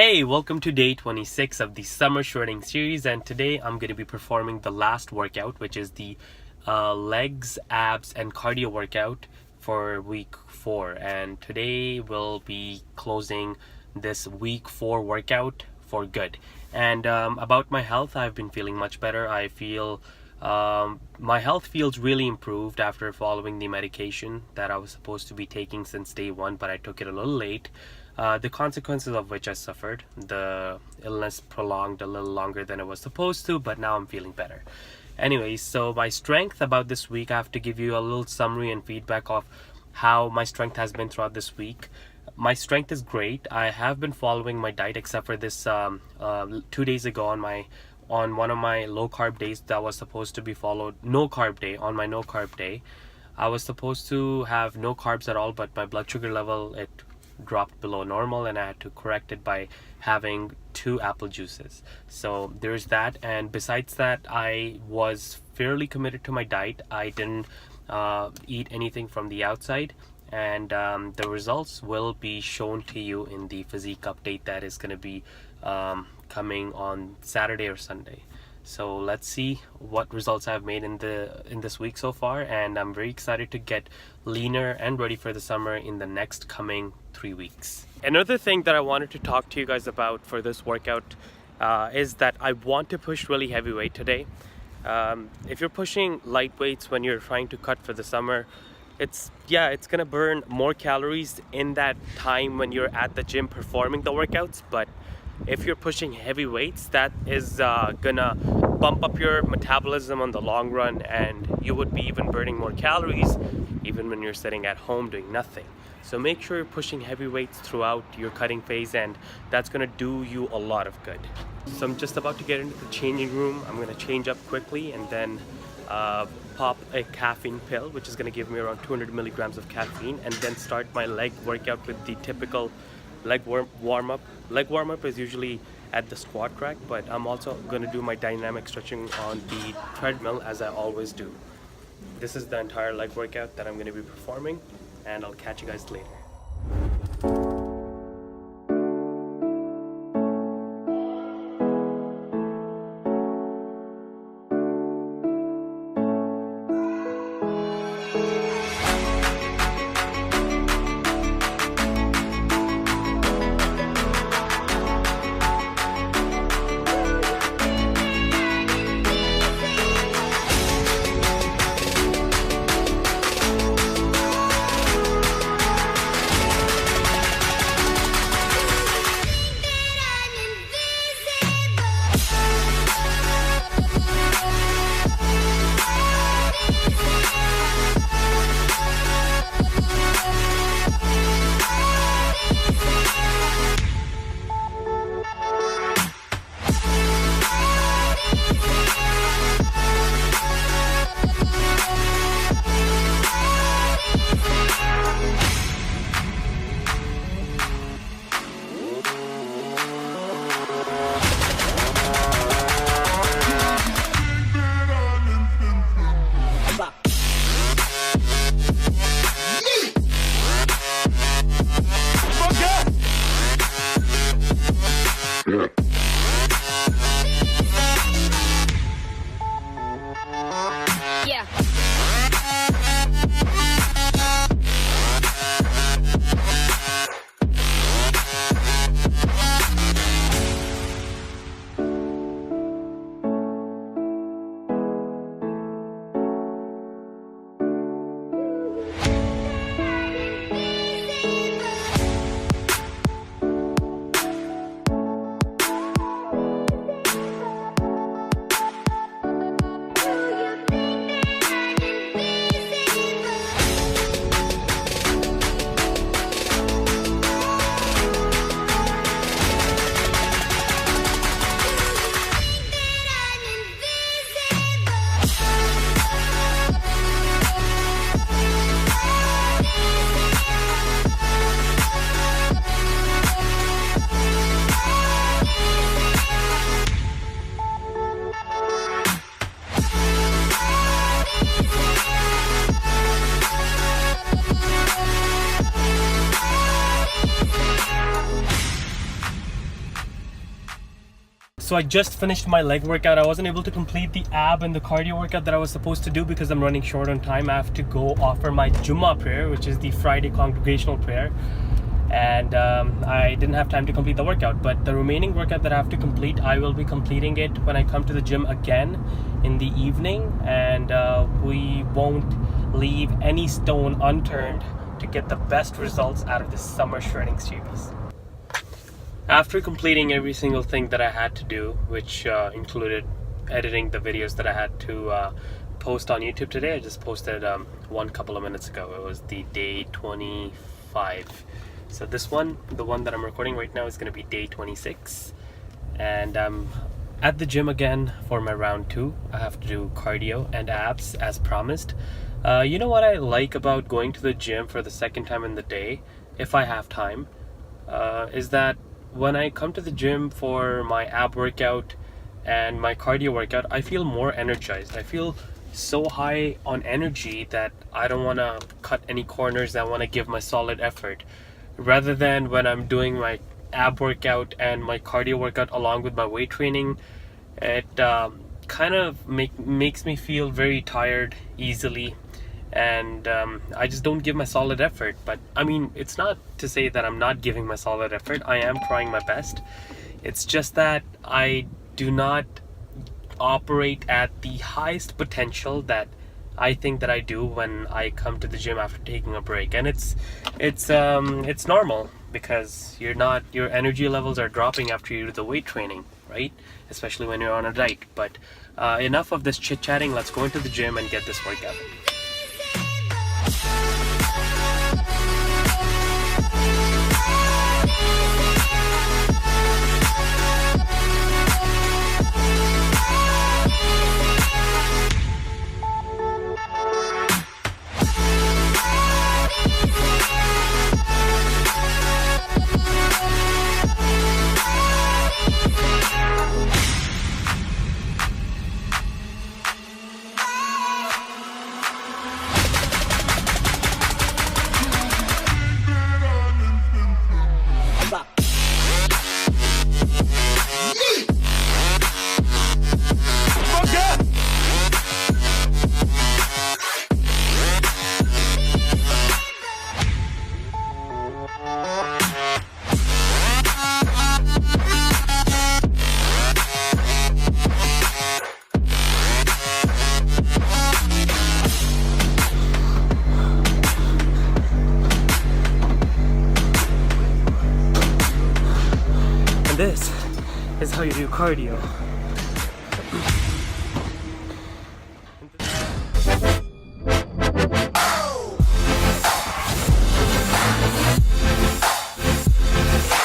Hey, welcome to day 26 of the summer shredding series, and today I'm going to be performing the last workout, which is the legs, abs, and cardio workout for week 4. And today we'll be closing this week 4 workout for good. And about my health, I've been feeling much better. I feel my health feels really improved after following the medication that I was supposed to be taking since day 1, but I took it a little late. The consequences of which I suffered. The illness prolonged a little longer than it was supposed to, but now I'm feeling better. Anyways, so my strength about this week, I have to give you a little summary and feedback of how my strength has been throughout this week. My strength is great. I have been following my diet except for this 2 days ago on one of my low carb days that was supposed to be followed no carb day. On my no carb day, I was supposed to have no carbs at all, but my blood sugar level, it dropped below normal, and I had to correct it by having 2 apple juices. So there's that, and besides that, I was fairly committed to my diet. I didn't eat anything from the outside, and the results will be shown to you in the physique update that is going to be coming on Saturday or Sunday. So let's see what results I've made in this week so far, and I'm very excited to get leaner and ready for the summer in the next coming 3 weeks. Another thing that I wanted to talk to you guys about for this workout is that I want to push really heavy weight today. If you're pushing light weights when you're trying to cut for the summer, it's gonna burn more calories in that time when you're at the gym performing the workouts, but if you're pushing heavy weights, that is gonna bump up your metabolism on the long run, and you would be even burning more calories even when you're sitting at home doing nothing. So make sure you're pushing heavy weights throughout your cutting phase, and that's gonna do you a lot of good. So I'm just about to get into the changing room. I'm gonna change up quickly and then pop a caffeine pill, which is gonna give me around 200 milligrams of caffeine, and then start my leg workout with the typical leg warm-up. Leg warm-up is usually at the squat rack, but I'm also going to do my dynamic stretching on the treadmill as I always do. This is the entire leg workout that I'm going to be performing, and I'll catch you guys later. So I just finished my leg workout. I wasn't able to complete the ab and the cardio workout that I was supposed to do because I'm running short on time. I have to go offer my Jummah prayer, which is the Friday congregational prayer. And I didn't have time to complete the workout. But the remaining workout that I have to complete, I will be completing it when I come to the gym again in the evening. And we won't leave any stone unturned to get the best results out of this summer shredding series. After completing every single thing that I had to do, which included editing the videos that I had to post on YouTube today, I just posted one couple of minutes ago. It was the day 25. So this one, the one that I'm recording right now, is going to be day 26. And I'm at the gym again for my round 2. I have to do cardio and abs as promised. You know what I like about going to the gym for the second time in the day, if I have time, is that when I come to the gym for my ab workout and my cardio workout, I feel more energized. I feel so high on energy that I don't want to cut any corners. I want to give my solid effort. Rather than when I'm doing my ab workout and my cardio workout along with my weight training, it kind of makes me feel very tired easily. And I just don't give my solid effort. But I mean, it's not to say that I'm not giving my solid effort. I am trying my best. It's just that I do not operate at the highest potential that I think that I do when I come to the gym after taking a break. And it's normal because your energy levels are dropping after you do the weight training, right? Especially when you're on a diet. But enough of this chit-chatting. Let's go into the gym and get this workout. This is how you do cardio.